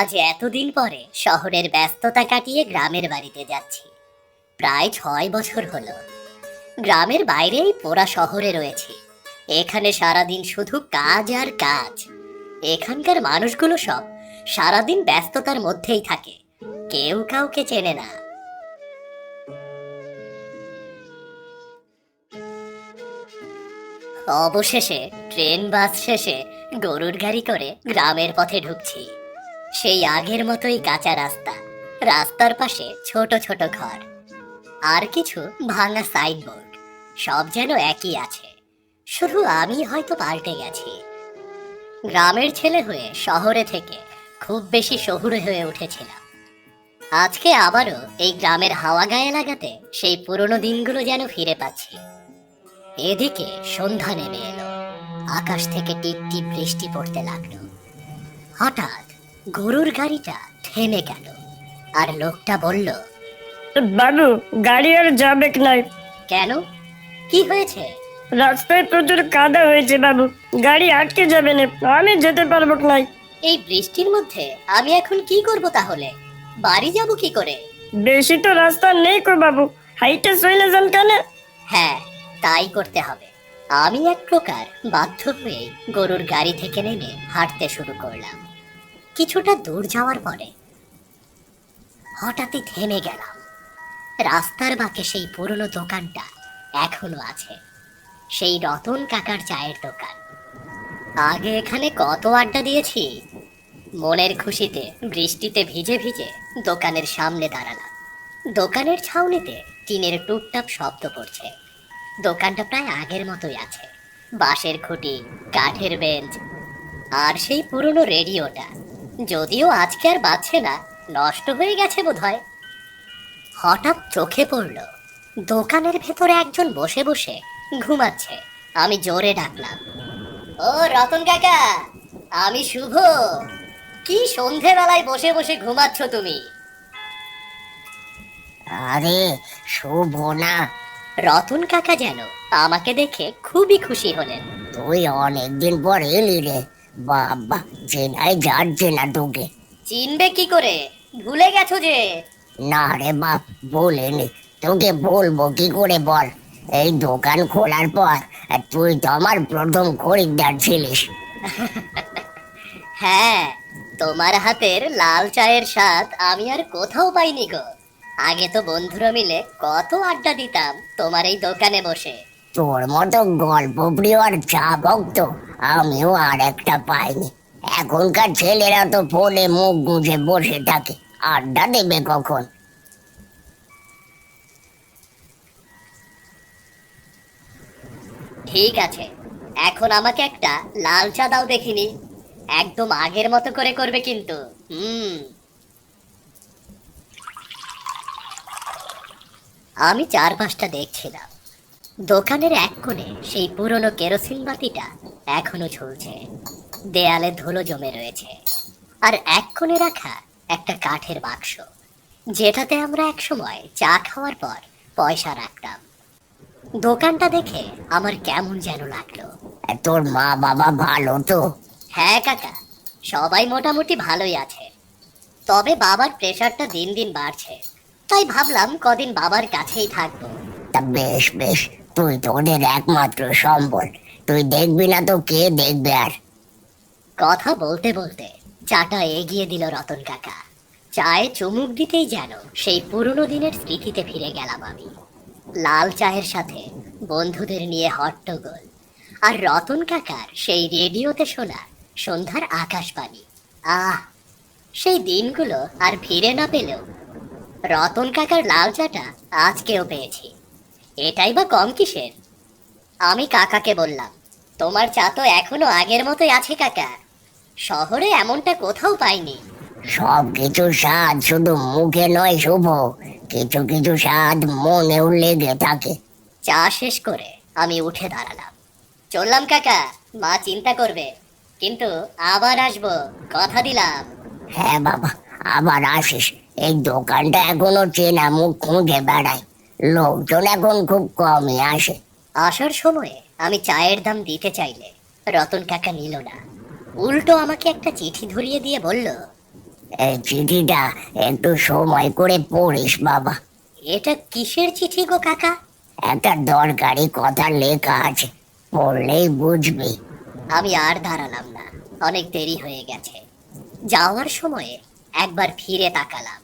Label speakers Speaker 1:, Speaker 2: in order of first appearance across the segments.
Speaker 1: আজ এতদিন পরে শহরের ব্যস্ততা কাটিয়ে গ্রামের বাড়িতে যাচ্ছি। প্রায় 6 বছর হলো গ্রামের বাইরেই পোড়া শহরে রয়েছি। এখানে সারাদিন শুধু কাজ আর কাজ। এখানকার মানুষগুলো সব সারাদিন ব্যস্ততার মধ্যেই থাকে, কেউ কাউকে চেনে না। অবশেষে ট্রেন বাস শেষে গরুর গাড়ি করে গ্রামের পথে ঢুকছি। সেই আগের মতোই কাঁচা রাস্তা, রাস্তার পাশে ছোট ছোট ঘর আর কিছু ভাঙা সাইনবোর্ড। সব যেন একই আছে, শুধু আমি হয়তো পাল্টে গেছি। গ্রামের ছেলে হয়ে শহরে থেকে খুব বেশি শহুরে হয়ে উঠেছিলাম। আজকে আবারও এই গ্রামের হাওয়া গায়ে লাগাতে সেই পুরনো দিনগুলো যেন ফিরে পাচ্ছি। এদিকে সন্ধ্যা নেমে এলো, আকাশ থেকে টিপ টিপ বৃষ্টি পড়তে লাগলো। হঠাৎ গরুর গাড়িটা থেমে গেল, আর লোকটা বলল,
Speaker 2: বাবু, গাড়ি আর যাবে নাই।
Speaker 1: কেন, কি হয়েছে?
Speaker 2: রাস্তায় প্রচুর কাদা হয়েছে বাবু, গাড়ি আটকে যাবে না, আমি যেতে পারবো নাই।
Speaker 1: এই বৃষ্টির মধ্যে আমি এখন কি করব তাহলে? বাড়ি যাব কি করে?
Speaker 2: বেশি তো রাস্তা নেই কো বাবু, হাইটে চলে যান কেন?
Speaker 1: হ্যাঁ, তাই করতে হবে। আমি এক প্রকার বাধ্য হয়ে গরুর গাড়ি থেকে নেমে হাঁটতে শুরু করলাম। কিছুটা দূর যাওয়ার পরে হঠাৎই থেমে গেলাম। রাস্তার বাঁকে সেই পুরনো দোকানটা এখনো আছে, সেই রতন কাকার চায়ের দোকান। আগে এখানে কত আড্ডা দিয়েছি। মনের খুশিতে বৃষ্টিতে ভিজে ভিজে দোকানের সামনে দাঁড়ালাম। দোকানের ছাউনিতে টিনের টুপটাপ শব্দ করছে। দোকানটা প্রায় আগের মতোই আছে, বাঁশের খুঁটি, কাঠের বেঞ্চ, আর সেই পুরনো রেডিওটা, যদিও আজকে আর বাজছে না, নষ্ট হয়ে গেছে বোধহয়। হঠাৎ চোখে পড়ল দোকানের ভেতরে একজন বসে বসে ঘুমাচ্ছে। আমি জোরে ডাকলাম, ও রতন কাকা, আমি শুভ। কি সন্ধেবেলায় বসে বসে ঘুমাচ্ছ তুমি?
Speaker 3: আরে, শুভ না?
Speaker 1: রতন কাকা যেন আমাকে দেখে খুবই খুশি হলেন।
Speaker 3: তুই অনেকদিন পর এলি রে। বাবা, চেনাই যাচ্ছে না তোকে।
Speaker 1: চিনবে কি করে, ভুলে গেছো যে?
Speaker 3: না রে বাপ, বলিনি। তোকে বলবো কি করে বল? এই দোকান খোলার পর তুই তো আমার প্রথম খরিদ্দার ছিলিস।
Speaker 1: হ্যাঁ, তোমার হাতের লাল চায়ের স্বাদ আমি আর কোথাও পাইনি গো। আগে তো বন্ধুরা মিলে কত আড্ডা দিতাম তোমার এই দোকানে বসে।
Speaker 3: তোর মতো গল্প প্রিয় আর চা ভক্ত আমিও আর একটা পাইনি। এখনকার ছেলেরা তো ফোনে মুখ গুঁজে বসে থাকে, আড্ডা দেবে কখন?
Speaker 1: ঠিক আছে, এখন আমাকে একটা লাল চা দাও দেখিনি। একদম আগের মতো করে করবে কিন্তু। আমি চারপাশটা দেখছিলাম। দোকানের এক কোণে সেই পুরনো কেরোসিন বাতিটা এখনো ঝুলছে, দেয়ালে ধুলো জমে রয়েছে। আর এক কোণে রাখা একটা কাঠের বাক্স, যেটাতে আমরা একসময় চা খাওয়ার পর পয়সা রাখতাম। দোকানটা দেখে আমার কেমন যেন লাগলো।
Speaker 3: তোর মা বাবা ভালো তো?
Speaker 1: হ্যাঁ কাকা, সবাই মোটামুটি ভালোই আছে। তবে বাবার প্রেশারটা দিন দিন বাড়ছে, তাই ভাবলাম কদিন বাবার কাছেই থাকবো।
Speaker 3: তা বেশ বেশ, তুই তো ওদের একমাত্র সম্বল, তুই দেখবি না তো কে দেখবে আর?
Speaker 1: কথা বলতে বলতে চাটা এগিয়ে দিল রতন কাকা। চায়ে চুমুক দিতেই যেন সেই পুরনো দিনের স্মৃতিতে ফিরে গেলাম আমি। লাল চায়ের সাথে বন্ধুদের নিয়ে হট্টগোল, আর রতন কাকার সেই রেডিওতে শোনা সন্ধ্যার আকাশবাণী। আহ, সেই দিনগুলো আর ফিরে না পেলেও রতন কাকার লাল চাটা আজকেও পেয়েছি। এটাই বা কম কিসের? আমি কাকাকে বললাম, তোমার চা তো এখনো আগের মতোই আছে কাকা, শহরে এমনটা কোথাও পাইনি।
Speaker 3: সব কিছু স্বাদ শুধু মুখে নয় শুভ, কিছু কিছু স্বাদ মনেও লেগে থাকে।
Speaker 1: চা শেষ করে আমি উঠে দাঁড়ালাম। চললাম কাকা, মা চিন্তা করবে, কিন্তু আবার আসবো, কথা দিলাম।
Speaker 3: হ্যাঁ বাবা, আবার আসিস। এই দোকানটা এখনো চেনা মুখ খুঁজে বেড়ায়, লোকজন এখন খুব কমই আসে।
Speaker 1: আসার সময়ে আমি চায়ের দাম দিতে চাইলে রতন কাকা নিল না, উল্টো আমাকে একটা চিঠি ধরিয়ে দিয়ে বলল,
Speaker 3: এই চিঠিটা একটু সময় করে পড়িস বাবা।
Speaker 1: এটা কিসের চিঠি গো কাকা?
Speaker 3: একটা দরকারি কথা লেখা আছে, পড়লেই বুঝবি।
Speaker 1: আমি আর দাঁড়ালাম না, অনেক দেরি হয়ে গেছে। যাওয়ার সময়ে একবার ফিরে তাকালাম।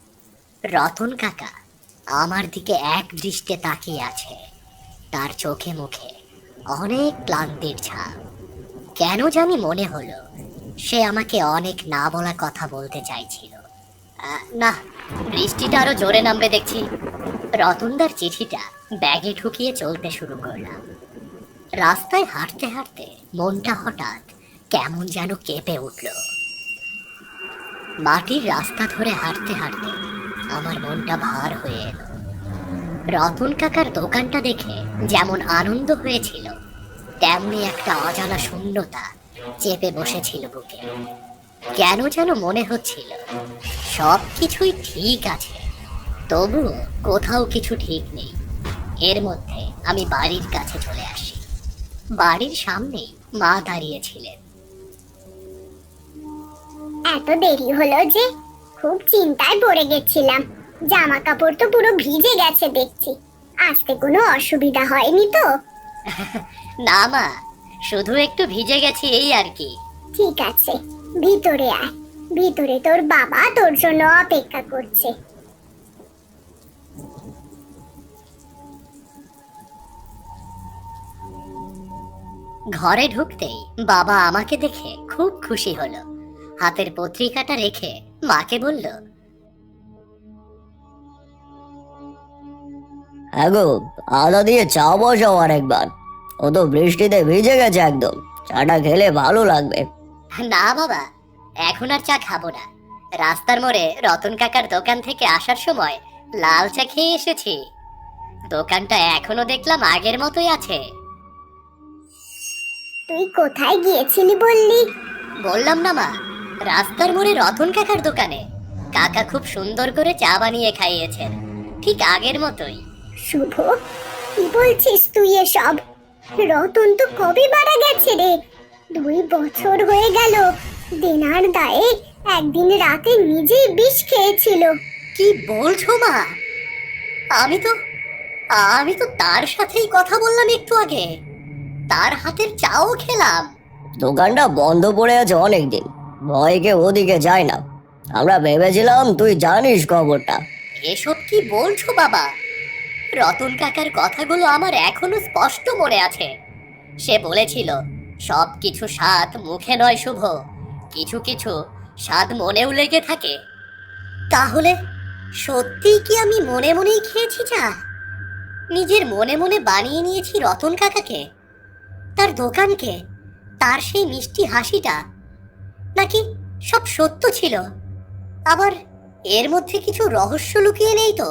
Speaker 1: রতন কাকা আমার দিকে এক দৃষ্টে তাকিয়ে আছে। তার চোখে মুখে অনেক ক্লান্তির ছাপ। কেন জানি মনে হলো সে আমাকে অনেক না বলা কথা বলতে চাইছিল। না, বৃষ্টিটা আরো জোরে নামবে দেখছি। রতনদার চিঠিটা ব্যাগে ঢুকিয়ে চলতে শুরু করলাম। রাস্তায় হাঁটতে হাঁটতে মনটা হঠাৎ কেমন যেন কেঁপে উঠল। মাটির রাস্তা ধরে হাঁটতে হাঁটতে আমার মনটা ভার হয়ে এলো। রতন কাকার দোকানটা দেখে যেমন আনন্দ হয়েছিল, তেমনি একটা অজানা শূন্যতা চেপে বসেছিল বুকে। কেন যেন মনে হচ্ছিল সব কিছুই ঠিক আছে, তবুও কোথাও কিছু ঠিক নেই। এর মধ্যে আমি বাড়ির কাছে চলে আসি। বাড়ির সামনেই মা দাঁড়িয়েছিলেন।
Speaker 4: এত দেরি হলো যে? খুব চিন্তায় পড়ে গেছিলাম। জামা কাপড় তো পুরো ভিজে গেছে দেখছি। আসতে কোনো অসুবিধা হয়নি তো?
Speaker 1: না মা, শুধু একটু ভিজে গেছি এই আর কি।
Speaker 4: ঠিক আছে, ভিতরে আয়। ভিতরে তোর বাবা তোর জন্য অপেক্ষা করছে।
Speaker 1: ঘরে ঢুকতেই বাবা আমাকে দেখে খুব খুশি হলো। হাতের পত্রিকাটা রেখে মাকে বলল,
Speaker 3: হ্যাঁ গো, আদা দিয়ে চা বসাও আরেকবার। ও তো বৃষ্টিতে ভিজে গেছে একদম, চাটা খেলে ভালো লাগবে।
Speaker 1: না বাবা, এখন আর চা খাবো না। রাস্তার মোড়ে রতন কাকার দোকান থেকে আসার সময় লাল চা খেয়ে এসেছি। দোকানটা এখনো দেখলাম আগের মতোই আছে।
Speaker 4: তুই কোথায় গিয়েছিলি বললি?
Speaker 1: বললাম না মা, রাস্তার মোড়ে রতন কাকার দোকানে। কাকা খুব সুন্দর করে চা বানিয়ে খাইয়েছেন, ঠিক আগের মতোই।
Speaker 4: শুভ, কি বলছিস তুই এসব? রতন তো কবে মারা গেছে রে? 2 বছর হয়ে গেল। দেনার দায়ে একদিন রাতে নিজেই বিষ খেয়েছিল।
Speaker 1: কি বলছো মা? আমি তো আমি তো তার সাথেই কথা বললাম একটু আগে, তার হাতের চাও খেলাম।
Speaker 3: দোকানটা বন্ধ পড়ে আছে অনেকদিন, ভয়কে ওদিকে যায় না। আমরা ভেবেছিলাম তুই জানিস খবরটা।
Speaker 1: এসব কি বলছো বাবা? রতন কাকার কথাগুলো আমার এখনো স্পষ্ট মনে আছে। সে বলেছিল সব কিছু স্বাদ মুখে নয় শুভ, কিছু কিছু স্বাদ মনেও লেগে থাকে। তাহলে সত্যিই কি আমি মনে মনেই খেয়েছি চা? নিজের মনে মনে বানিয়ে নিয়েছি রতন কাকাকে, তার দোকানকে, তার সেই মিষ্টি হাসিটা? নাকি সব সত্য ছিল? আবার এর মধ্যে কিছু রহস্য লুকিয়ে নেই তো?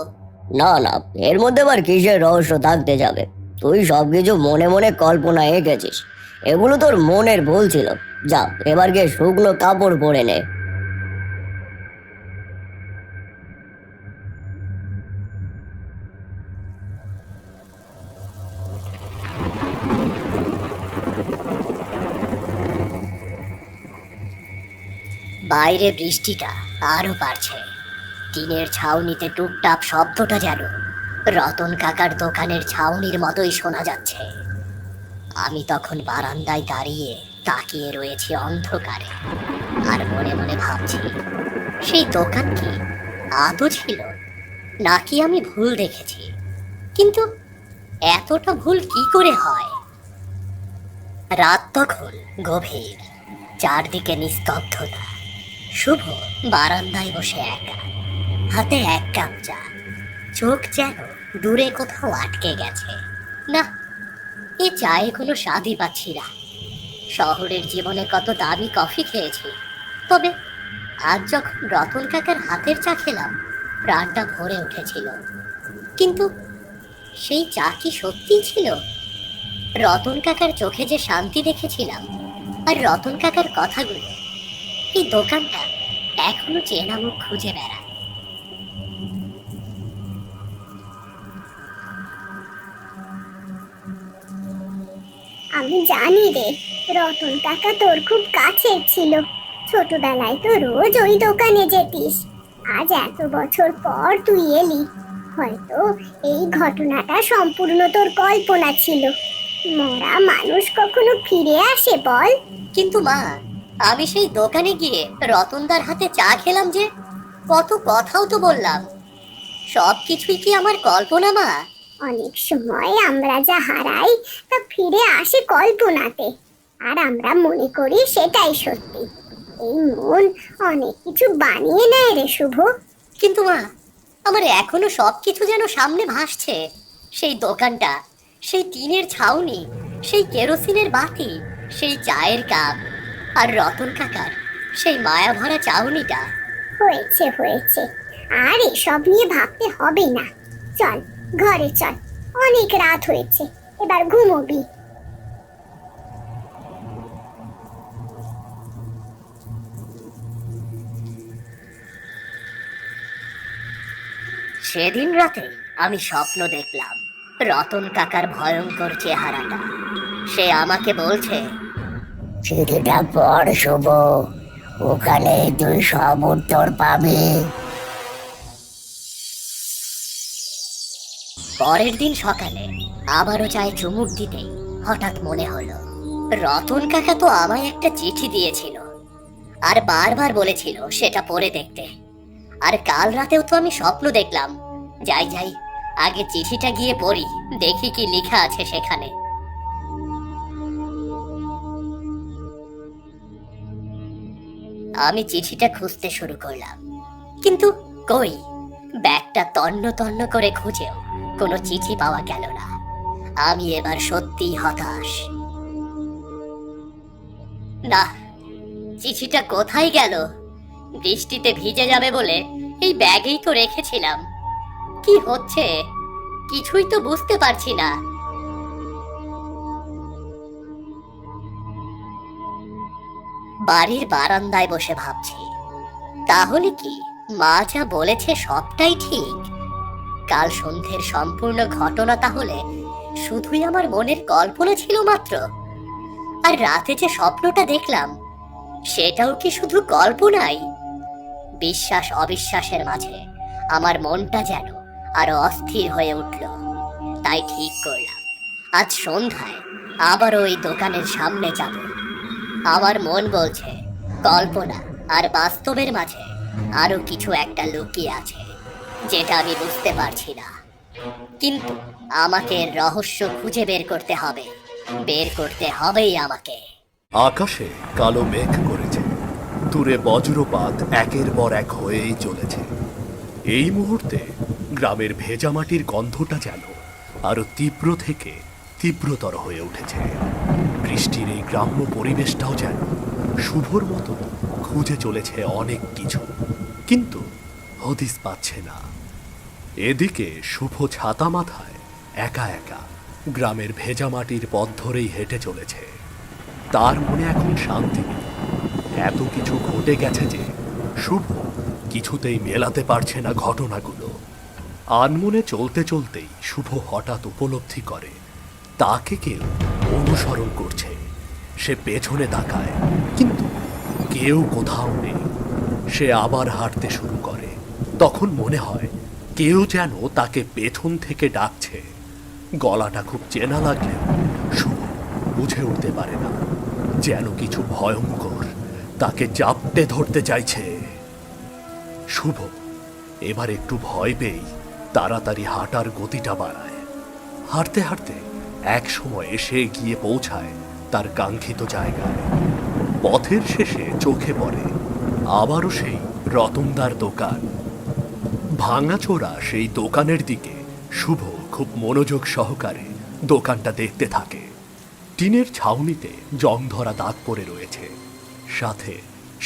Speaker 3: না না, এর মধ্যে আবার কিসের রহস্য থাকতে যাবে? তুই সবকিছু মনে মনে কল্পনা এঁকেছিস। এগুলো তোর মনের ভুল ছিল। যা, এবার গিয়ে শুকনো কাপড় পরে নে।
Speaker 1: বাইরে বৃষ্টিটা আরো বাড়ছে। টিনের ছাউনিতে টুপটাপ শব্দটা যেন রতন কাকার দোকানের ছাউনির মতোই শোনা যাচ্ছে। আমি তখন বারান্দায় দাঁড়িয়ে তাকিয়ে রয়েছি অন্ধকারে, আর মনে মনে ভাবছি সেই দোকান কি আদৌ ছিল, নাকি আমি ভুল দেখেছি? কিন্তু এতটা ভুল কি করে হয়? রাত তখন গভীর, চারদিকে নিস্তব্ধতা। শুভ বারান্দায় বসে একা, হাতে 1 কাপ চা। চোখ যেন দূরে কোথাও আটকে গেছে। না, এ চায়ে কোনো স্বাদই পাচ্ছি না। শহরের জীবনে কত দামি কফি খেয়েছি, তবে আজ যখন রতন কাকার হাতের চা খেলাম, প্রাণটা ভরে উঠেছিল। কিন্তু সেই চা কি সত্যিই ছিল? রতন কাকার চোখে যে শান্তি দেখেছিলাম, আর রতন কাকার কথাগুলো, এই দোকানটা এখনো চেনা মুখ খুঁজে বেড়ায়।
Speaker 4: আমি জানি রে, রতন কাকা তোর খুব কাছের ছিল। ছোটবেলায় তো রোজ ওই দোকানে যেতিস, আজ এত বছর পর তুই এলি। হয়তো এই ঘটনাটা সম্পূর্ণ তোর কল্পনা ছিল। মরা মানুষ কখনো ফিরে আসে বল?
Speaker 1: কিন্তু মা, আমি সেই দোকানে গিয়ে রতনদার হাতে চা খেলাম, যে কত কথাও তো বললাম, সব কিছুই কি আমার কল্পনা মা?
Speaker 4: অনেক সময় আমরা যা হারাই তা ফিরে আসে কল্পনাতে, আর আমরা মনে করি সেটাই সত্যি। এই মন অনেক কিছু বানিয়ে নেয় রে শুভ।
Speaker 1: কিন্তু মা, আমার এখনো সবকিছু যেন সামনে ভাসছে। সেই দোকানটা, সেই টিনের ছাউনি, সেই কেরোসিনের বাতি, সেই চায়ের কাপ, আর রতন কাকার সেই মায়া ভরা চাউনিটা।
Speaker 4: হয়েছে হয়েছে, আর এসব নিয়ে ভাবতে হবে না। চল ঘরে চল, অনেক রাত হয়েছে, এবার ঘুমোবি।
Speaker 1: সেদিন রাতে আমি স্বপ্ন দেখলাম, রতন কাকার ভয়ঙ্কর চেহারাটা। সে আমাকে বলছে,
Speaker 3: চিঠিটা পড় শুভ, ওখানে তুই সব উত্তর পাবি।
Speaker 1: পরের দিন সকালে আবারও চায়ে চুমুক দিতেই হঠাৎ মনে হলো, রতন কাকা তো আমায় একটা চিঠি দিয়েছিল, আর বারবার বলেছিল সেটা পড়ে দেখতে। আর কাল রাতেও তো আমি স্বপ্ন দেখলাম। যাই যাই, আগে চিঠিটা গিয়ে পড়ি, দেখি কি লেখা আছে সেখানে। আমি চিঠিটা খুঁজতে শুরু করলাম, কিন্তু কই, ব্যাগটা তন্ন তন্ন করে খুঁজেও কোনো চিঠি পাওয়া গেল না। আমি এবার সত্যিই হতাশ। না, চিঠিটা কোথায় গেল? বৃষ্টিতে ভিজে যাবে বলে এই ব্যাগেই তো রেখেছিলাম। কি হচ্ছে কিছুই তো বুঝতে পারছি না। বাড়ির বারান্দায় বসে ভাবছি, তাহলে কি মা যা বলেছে সবটাই ঠিক? কাল সন্ধ্যের সম্পূর্ণ ঘটনা তাহলে শুধুই আমার মনের কল্পনা ছিল মাত্র? আর রাতে যে স্বপ্নটা দেখলাম সেটাও কি শুধু কল্পনাই? বিশ্বাস অবিশ্বাসের মাঝে আমার মনটা যেন আরো অস্থির হয়ে উঠল। তাই ঠিক করলাম, আজ সন্ধ্যায় আবার ওই দোকানের সামনে যাব। আমার মন বলছে কল্পনা আর বাস্তবের মাঝে আরো কিছু একটা লুকিয়ে আছে, যেটা আমি বুঝতে পারছি না। কিন্তু আমাকে এর রহস্য খুঁজে বের করতে হবে, বের করতে হবেই আমাকে।
Speaker 5: আকাশে কালো মেঘ করেছে, দূরে বজ্রপাত একের পর এক হয়েই চলেছে। এই মুহূর্তে গ্রামের ভেজা মাটির গন্ধটা যেন আরো তীব্র থেকে তীব্রতর হয়ে উঠেছে। বৃষ্টির এই গ্রাম্য পরিবেশটাও যেন শুভর মতো খুঁজে চলেছে অনেক কিছু, কিন্তু হদিস পাচ্ছে না। এদিকে শুভ ছাতা মাথায় একা একা গ্রামের ভেজা মাটির পথ ধরেই হেঁটে চলেছে। তার মনে এখন শান্তি নেই। এত কিছু ঘটে গেছে যে শুভ কিছুতেই মেলাতে পারছে না ঘটনাগুলো। আনমনে চলতে চলতেই শুভ হঠাৎ উপলব্ধি করে তাকে কেউ অনুসরণ করছে। সে পেছনে তাকায়, কিন্তু কেউ কোথাও নেই। সে আবার হাঁটতে শুরু করে। তখন মনে হয় কেউ যেন তাকে পেছন থেকে ডাকছে। গলাটা খুব চেনা লাগলেও শুভ বুঝে উঠতে পারে না, যেন কিছু ভয়ঙ্কর তাকে জাপটে ধরতে চাইছে। শুভ এবার একটু ভয় পেয়েই তাড়াতাড়ি হাঁটার গতিটা বাড়ায়। হাঁটতে হাঁটতে এক সময় সে গিয়ে পৌঁছায় তার কাঙ্ক্ষিত জায়গায়। পথের শেষে চোখে পড়ে আবারও সেই রতনদার দোকান। ভাঙাচোরা সেই দোকানের দিকে শুভ খুব মনোযোগ সহকারে দোকানটা দেখতে থাকে। টিনের ছাউনিতে জং ধরা দাগ পড়ে রয়েছে, সাথে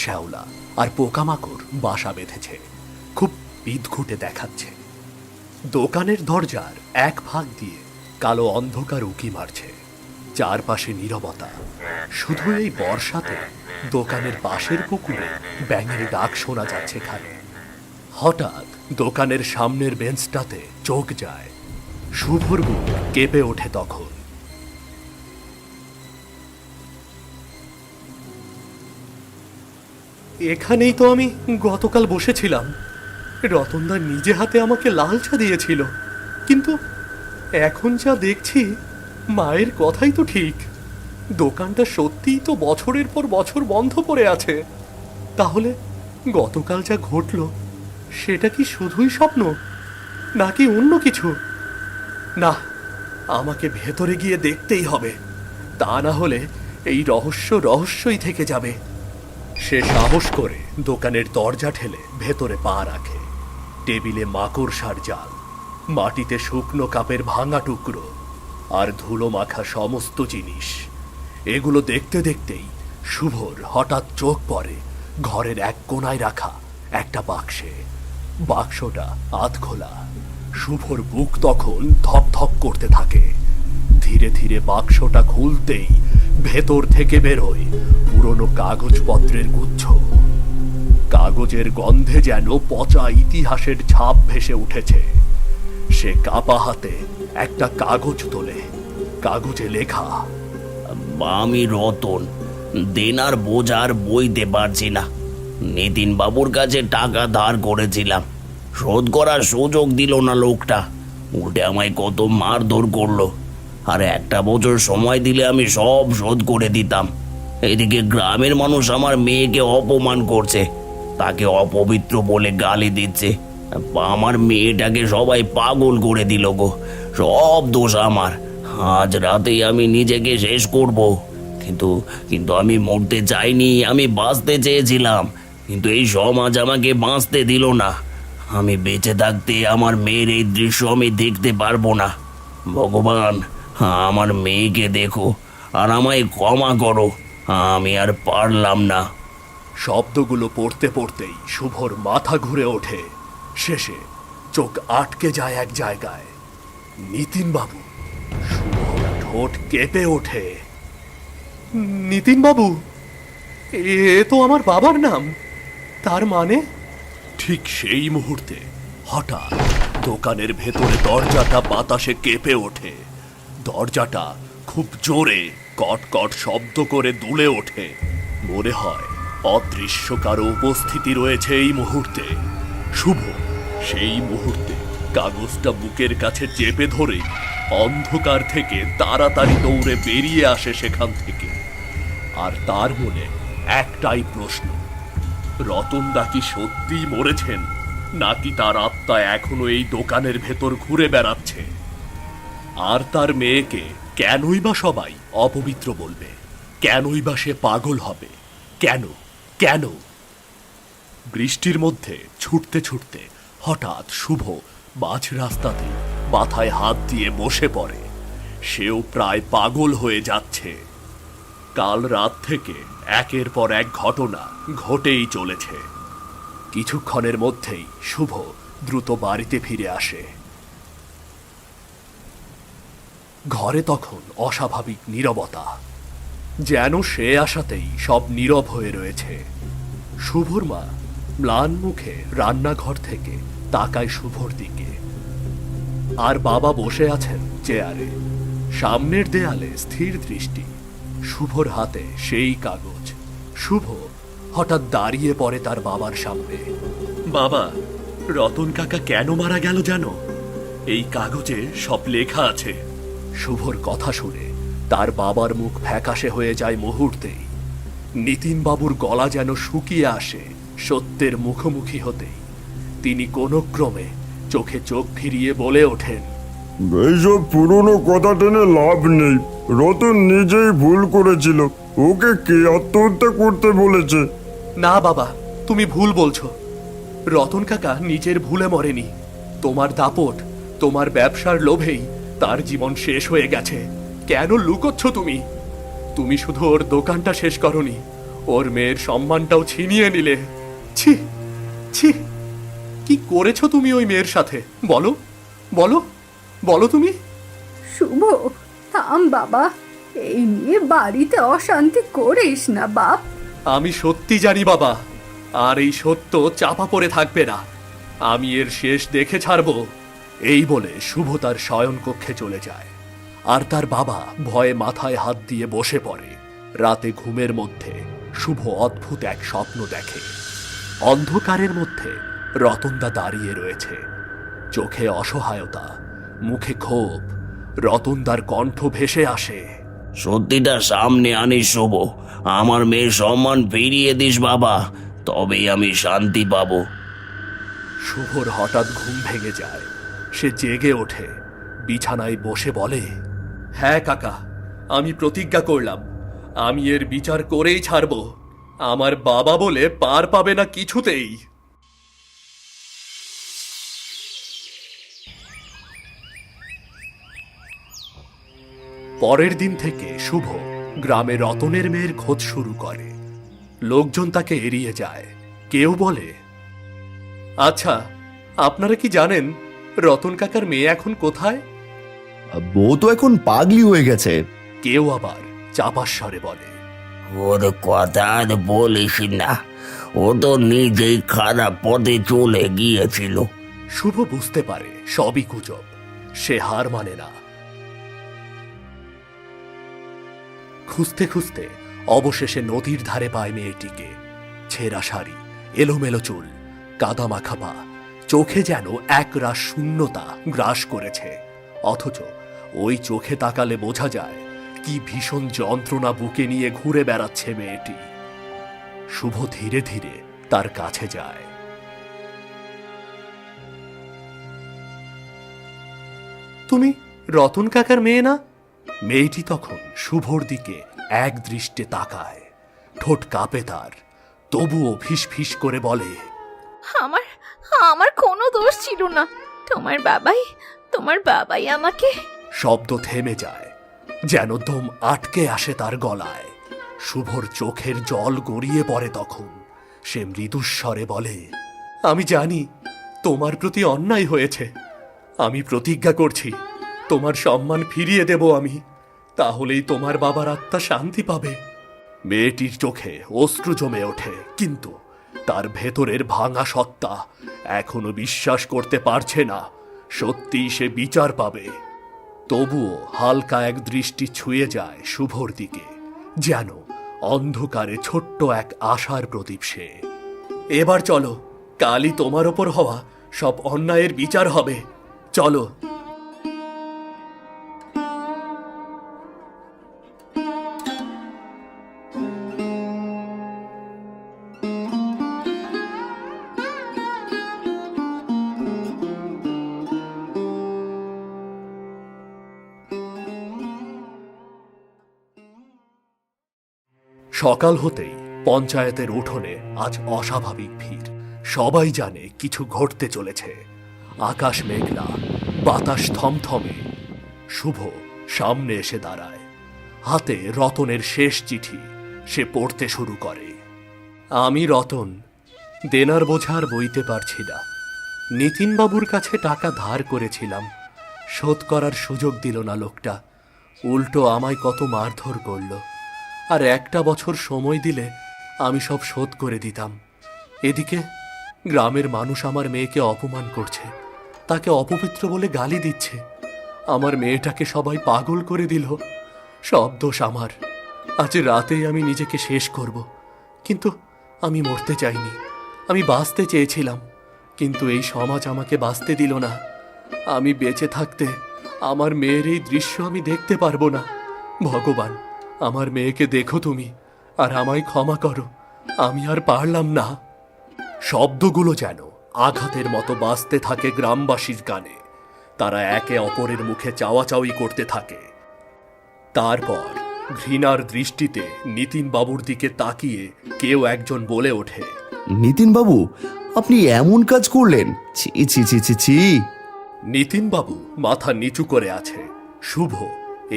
Speaker 5: শ্যাওলা আর পোকামাকড় বাসা বেঁধেছে, খুব বিদঘুটে দেখাচ্ছে। দোকানের দরজার এক ভাগ দিয়ে কালো অন্ধকার উকি মারছে। চারপাশে নীরবতা। শুধু এই বর্ষাতে দোকানের পাশের পুকুরে ব্যাঙের ডাক শোনা যাচ্ছে খালি। হঠাৎ দোকানের সামনের বেঞ্চটাতে চোখ যায়। শুভর বুক কেঁপে ওঠে তখন। এখানেই তো আমি গতকাল বসেছিলাম। রতনদা নিজে হাতে আমাকে লাল চা দিয়েছিল, কিন্তু এখন যা দেখছি মায়ের কথাই তো ঠিক। দোকানটা সত্যিই তো বছরের পর বছর বন্ধ পড়ে আছে। তাহলে গতকাল যা ঘটলো সেটা কি শুধুই স্বপ্ন, নাকি অন্য কিছু? না, আমাকে ভেতরে গিয়ে দেখতেই হবে, তা না হলে এই রহস্য রহস্যই থেকে যাবে। সে সাহস করে দোকানের দরজা ঠেলে ভেতরে পা রাখে। টেবিলে মাকড়সার জাল, মাটিতে শুকনো কাপের ভাঙা টুকরো আর ধুলো মাখা সমস্ত জিনিস। এগুলো দেখতে দেখতেই শুভর হঠাৎ চোখ পড়ে ঘরের এক কোণায় রাখা একটা বাক্সে। বাক্সটা আধখোলা। শুভর বুক তখন ধক করতে থাকে। ধীরে ধীরে বাক্সটা খুলতেই ভেতর থেকে বেরোয় পুরনো কাগজপত্রের গুচ্ছ। কাগজের গন্ধে যেন পচা ইতিহাসের ছাপ ভেসে উঠেছে। সে কাপা হাতে একটা কাগজ তোলে। কাগজে লেখা,
Speaker 6: আমি রতন, দেনার বোঝার বইতে পারছি না। নিতিন বাবুর কাছে টাকা ধার করেছিলাম, শোধ করার সুযোগ দিল না লোকটা। উল্টে আমায় কত মারধর করলো। আর একটা বছর সময় দিলে আমি সব শোধ করে দিতাম। এদিকে গ্রামের মানুষ আমার মেয়েকে অপমান করছে, তাকে অপবিত্র বলে গালি দিচ্ছে। আমার মেয়েটাকে সবাই পাগল করে দিল গো। সব দোষ আমার। আজ রাতেই আমি নিজেকে শেষ করব। কিন্তু কিন্তু আমি মরতে চাইনি, আমি বাঁচতে চেয়েছিলাম। কিন্তু এই সমাজ আমাকে বাঁচতে দিল না। আমি বেঁচে থাকতে আমার মেয়ের এই দৃশ্য আমি দেখতে পারবো না। ভগবান, আমার মেয়েকে দেখো আর আমায় ক্ষমা করো। আমি আর পারলাম না।
Speaker 5: শব্দগুলো পড়তে পড়তেই শুভর মাথা ঘুরে ওঠে। শেষে চোখ আটকে যায় এক জায়গায়। নিতিন বাবু। শুভর ঠোঁট কেঁপে ওঠে। নিতিন বাবু, এ তো আমার বাবার নাম। তার মানে? ঠিক সেই মুহূর্তে হঠাৎ দোকানের ভেতরে দরজাটা বাতাসে কেঁপে ওঠে। দরজাটা খুব জোরে কট শব্দ করে দুলে ওঠে। মনে হয় অদৃশ্য কারো উপস্থিতি রয়েছে এই মুহূর্তে। শুভ সেই মুহূর্তে কাগজটা বুকের কাছে চেপে ধরে অন্ধকার থেকে তাড়াতাড়ি দৌড়ে বেরিয়ে আসে সেখান থেকে। আর তার মনে একটাই প্রশ্ন, রতনদা কি সত্যিই মরেছেন, নাকি তার আত্মা এখনো এই দোকানের ভেতর ঘুরে বেড়াচ্ছে? আর তার মেয়েকে কেনই বা সবাই অপবিত্র বলবে? কেনই বা সে পাগল হবে? কেন কেন? বৃষ্টির মধ্যে ছুটতে ছুটতে হঠাৎ শুভ মাঝ রাস্তাতে মাথায় হাত দিয়ে বসে পড়ে। সেও প্রায় পাগল হয়ে যাচ্ছে। কাল রাত থেকে একের পর এক ঘটনা ঘটেই চলেছে। কিছুক্ষণের মধ্যেই শুভ দ্রুত বাড়িতে ফিরে আসে। ঘরে তখন অস্বাভাবিক নীরবতা, যেন সে আসাতেই সব নীরব হয়ে রয়েছে। শুভর মা ম্লান মুখে রান্নাঘর থেকে তাকায় শুভর দিকে। আর বাবা বসে আছেন চেয়ারে, সামনের দেয়ালে স্থির দৃষ্টি। শুভর হাতে সেই কাগজ। শুভ হঠাৎ দাঁড়িয়ে পড়ে তার বাবার সামনে। বাবা, রতন কাকা কেন মারা গেল জানো? এই কাগজে সব লেখা আছে। শুভর কথা শুনে তার বাবার মুখ ফ্যাকাশে হয়ে যায় মুহূর্তেই। নিতিন বাবুর গলা যেন শুকিয়ে আসে সত্যের মুখোমুখি হতেই। তিনি কোনো ক্রমে চোখে চোখ ফিরিয়ে বলে ওঠেন,
Speaker 7: এইসব পুরনো কথা টেনে লাভ নেই। রতন নিজেই ভুল করেছিল। ওকে কে আত্মহত্যা করতে বলেছে?
Speaker 5: না বাবা, তুমি ভুল বলছো। রতন কাকা নিজের ভুলে মরেনি। তোমার দাপট, তোমার ব্যবসার লোভেই তার জীবন শেষ হয়ে গেছে। কেন লুকোচ্ছ তুমি? তুমি শুধু ওর দোকানটা শেষ করনি, ওর মেয়ের সম্মানটাও ছিনিয়ে নিলে। ছি ছি, কি করেছো তুমি ওই মেয়ের সাথে? বলো বলো বলো তুমি।
Speaker 8: শুভ, থাম বাবা, এই নিয়ে বাড়িতে অশান্তি করিস না বাপ।
Speaker 5: আমি সত্যি জানি বাবা, আর এই সত্য চাপা পড়ে থাকবে না। আমি এর শেষ দেখে ছাড়বো। এই বলে শুভ তার শয়ন কক্ষে চলে যায়। আর তার বাবা ভয়ে মাথায় হাত দিয়ে বসে পড়ে। রাতে ঘুমের মধ্যে শুভ অদ্ভুত এক স্বপ্ন দেখে। অন্ধকারের মধ্যে রতনদা দাঁড়িয়ে রয়েছে, চোখে অসহায়তা, মুখে ক্ষোভ। রতনদার কণ্ঠ ভেসে আসে,
Speaker 6: সত্যিটা সামনে আনিস শুভ, আমার মেয়ের সম্মান ফিরিয়ে দিস বাবা, তবেই আমি শান্তি পাবো।
Speaker 5: শুভর হঠাৎ ঘুম ভেঙে যায়। সে জেগে ওঠে, বিছানায় বসে বলে, হ্যাঁ কাকা, আমি প্রতিজ্ঞা করলাম, আমি এর বিচার করেই ছাড়ব। আমার বাবা বলে পার পাবে না কিছুতেই। পরের দিন থেকে শুভ গ্রামে রতনের মেয়ের খোঁজ শুরু করে। লোকজন তাকে এড়িয়ে যায়। কেউ বলে, আচ্ছা, আপনারা কি জানেন রতন কাকার মেয়ে এখন কোথায়?
Speaker 9: বউ তো এখন পাগলি হয়ে গেছে।
Speaker 5: কেউ আবার চাপাস্বরে বলে,
Speaker 6: ওর কথা আর বলিস না, ও তো নিজেই খারাপ পথে চলে গিয়েছিল।
Speaker 5: শুভ বুঝতে পারে সবই গুজব। সে হার মানে না। খুঁজতে খুঁজতে অবশেষে নদীর ধারে পায় মেয়েটিকে। ছেঁড়া শাড়ি, এলোমেলো চুল, কাদা মাখা পা, চোখে যেন একরাশ শূন্যতা গ্রাস করেছে। অথচ ওই চোখে তাকালে বোঝা যায় কি ভীষণ যন্ত্রণা বুকে নিয়ে ঘুরে বেড়াচ্ছে মেয়েটি। শুভ ধীরে ধীরে তার কাছে যায়। তুমি রতন কাকার মেয়ে না? মেয়েটি তখন শুভর দিকে এক দৃষ্টে তাকায়। ঠোঁট কাঁপে তার, তবুও ফিস ফিস করে বলে,
Speaker 10: আমার আমার কোনো দোষ ছিল না, তোমার বাবাই আমাকে।
Speaker 5: শব্দ থেমে যায়, যেন দম আটকে আসে তার গলায়। শুভর চোখের জল গড়িয়ে পড়ে তখন। সে মৃদুস্বরে বলে, আমি জানি তোমার প্রতি অন্যায় হয়েছে। আমি প্রতিজ্ঞা করছি তোমার সম্মান ফিরিয়ে দেব আমি, তাহলেই তোমার বাবার আত্মা শান্তি পাবে। মেয়েটির চোখে অশ্রু জমে ওঠে, কিন্তু তার ভেতরের ভাঙা সত্তা এখনো বিশ্বাস করতে পারছে না সত্যিই সে বিচার পাবে। তবুও হালকা এক দৃষ্টি ছুঁয়ে যায় শুভর দিকে, যেন অন্ধকারে ছোট্ট এক আশার প্রদীপ সে। এবার চলো, কালই তোমার ওপর হওয়া সব অন্যায়ের বিচার হবে। চলো। সকাল হতেই পঞ্চায়েতের উঠোনে আজ অস্বাভাবিক ভিড়। সবাই জানে কিছু ঘটতে চলেছে। আকাশ মেঘলা, বাতাস থমথমে। শুভ সামনে এসে দাঁড়ায়, হাতে রতনের শেষ চিঠি। সে পড়তে শুরু করে, আমি রতন, দেনার বোঝা আর বইতে পারছি না। নিতিনবাবুর কাছে টাকা ধার করেছিলাম, শোধ করার সুযোগ দিল না লোকটা। উল্টো আমায় কত মারধর করল। আর একটা বছর সময় দিলে আমি সব শোধ করে দিতাম। এদিকে গ্রামের মানুষ আমার মেয়েকে অপমান করছে, তাকে অপবিত্র বলে গালি দিচ্ছে। আমার মেয়েটাকে সবাই পাগল করে দিল। সব দোষ আমার। আজ রাতেই আমি নিজেকে শেষ করব। কিন্তু আমি মরতে চাইনি, আমি বাঁচতে চেয়েছিলাম। কিন্তু এই সমাজ আমাকে বাঁচতে দিল না। আমি বেঁচে থাকতে আমার মেয়ের এই দৃশ্য আমি দেখতে পারবো না। ভগবান, আমার মেয়েকে দেখো তুমি, আর আমায় ক্ষমা করো। আমি আর পারলাম না। শব্দগুলো যেন আঘাতের মতো বাজতে থাকে গ্রামবাসীর কানে। তারা একে অপরের মুখে চাওয়াচাওয়ি করতে থাকে। তারপর ঘৃণার দৃষ্টিতে নিতিন বাবুর দিকে তাকিয়ে কেউ একজন বলে ওঠে,
Speaker 9: নিতিন বাবু, আপনি এমন কাজ করলেন? ছি ছি ছি ছি ছি।
Speaker 5: নিতিন বাবু মাথা নিচু করে আছে। শুভ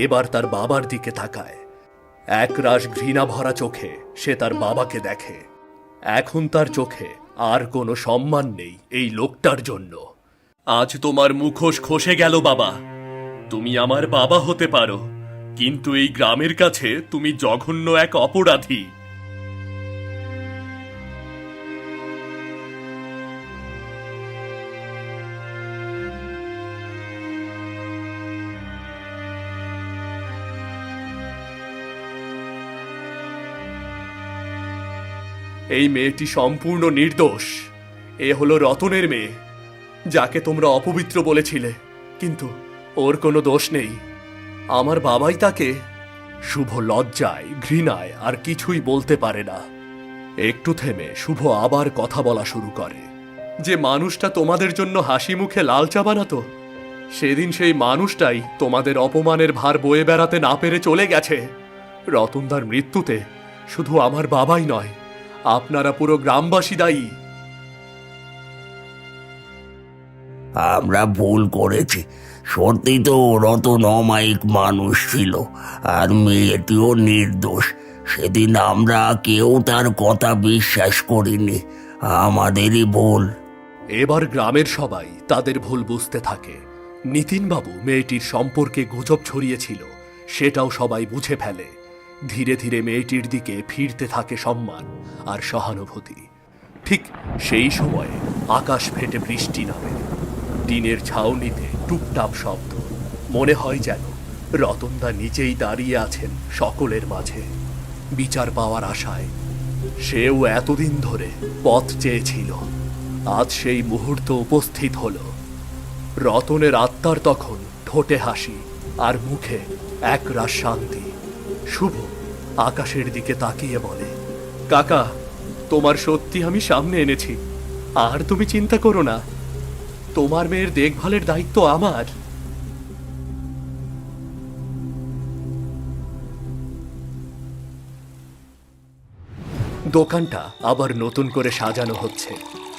Speaker 5: এবার তার বাবার দিকে তাকায়। একরাশ ঘৃণা ভরা চোখে সে তার বাবাকে দেখে। এখন তার চোখে আর কোনো সম্মান নেই এই লোকটার জন্য। আজ তোমার মুখোশ খসে গেল বাবা। তুমি আমার বাবা হতে পারো, কিন্তু এই গ্রামের কাছে তুমি জঘন্য এক অপরাধী। এই মেয়েটি সম্পূর্ণ নির্দোষ। এ হলো রতনের মেয়ে, যাকে তোমরা অপবিত্র বলেছিলে, কিন্তু ওর কোনো দোষ নেই। আমার বাবাই তাকে। শুভ লজ্জায় ঘৃণায় আর কিছুই বলতে পারে না। একটু থেমে শুভ আবার কথা বলা শুরু করে। যে মানুষটা তোমাদের জন্য হাসি মুখে লাল চা বানাতো, সেদিন সেই মানুষটাই তোমাদের অপমানের ভার বয়ে বেড়াতে না পেরে চলে গেছে। রতনদার মৃত্যুতে শুধু আমার বাবাই নয়, আপনারা পুরো গ্রামবাসী দায়ী।
Speaker 6: আমরা ভুল করেছি। সত্যি তো রতন অমায়িক মানুষ ছিল, আর মেয়েটিও নির্দোষ। সেদিন আমরা কেউ তার কথা বিশ্বাস করিনি, আমাদেরই ভুল।
Speaker 5: এবার গ্রামের সবাই তাদের ভুল বুঝতে থাকে। নিতিনবাবু মেয়েটির সম্পর্কে গুজব ছড়িয়েছিল, সেটাও সবাই বুঝে ফেলে। ধীরে ধীরে মেয়েটির দিকে ফিরতে থাকে সম্মান আর সহানুভূতি। ঠিক সেই সময়ে আকাশ ফেটে বৃষ্টি নামে। টিনের ছাউনিতে টুপটাপ শব্দ। মনে হয় যেন রতনদা নিজেই দাঁড়িয়ে আছেন সকলের মাঝে, বিচার পাওয়ার আশায়। সেও এতদিন ধরে পথ চেয়েছিল, আজ সেই মুহূর্ত উপস্থিত হলো। রতনের আত্মার তখন ঠোঁটে হাসি আর মুখে একরাশ শান্তি। শুভ আকাশের দিকে তাকিয়ে বলে, কাকা, তোমার সত্যি আমি সামনে এনেছি, আর তুমি চিন্তা করো না। তোমার মেয়ের দেখভালের দায়িত্ব আমার। দোকানটা আবার নতুন করে সাজানো হচ্ছে।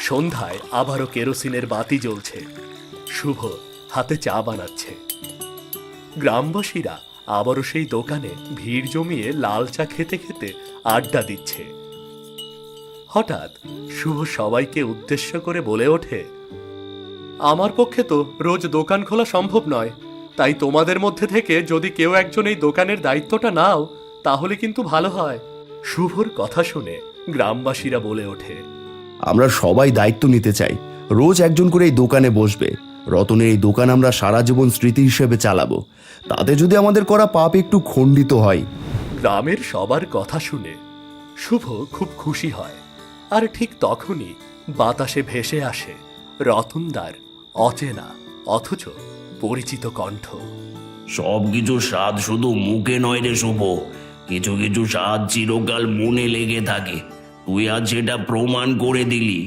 Speaker 5: সন্ধ্যায় আবারও কেরোসিনের বাতি জ্বলছে। শুভ হাতে চা বানাচ্ছে। গ্রামবাসীরা আবারও সেই দোকানে ভিড় জমিয়ে লাল চা খেতে খেতে আড্ডা দিচ্ছে। হঠাৎ শুভ সবাইকে উদ্দেশ্য করে বলে ওঠে, আমার পক্ষে তো রোজ দোকান খোলা সম্ভব নয়, তাই তোমাদের মধ্যে থেকে যদি কেউ একজন এই দোকানের দায়িত্বটা নাও, তাহলে কিন্তু ভালো হয়। শুভর কথা শুনে গ্রামবাসীরা বলে ওঠে,
Speaker 9: আমরা সবাই দায়িত্ব নিতে চাই। রোজ একজন করে এই দোকানে বসবে। রতনের এই দোকান আমরা সারা জীবন স্মৃতি হিসেবে চালাবো। তাতে যদি আমাদের করা পাপ একটু খণ্ডিত হয়।
Speaker 5: গ্রামের সবার কথা শুনে শুভ খুব খুশি হয়। আর ঠিক তখনই বাতাসে ভেসে আসে রতনদার অচেনা অথচ পরিচিত কণ্ঠ।
Speaker 6: সবকিছু স্বাদ শুধু মুখে নয় রে শুভ, কিছু কিছু স্বাদ চিরকাল মনে লেগে থাকে। তুই আজ সেটা প্রমাণ করে দিলি।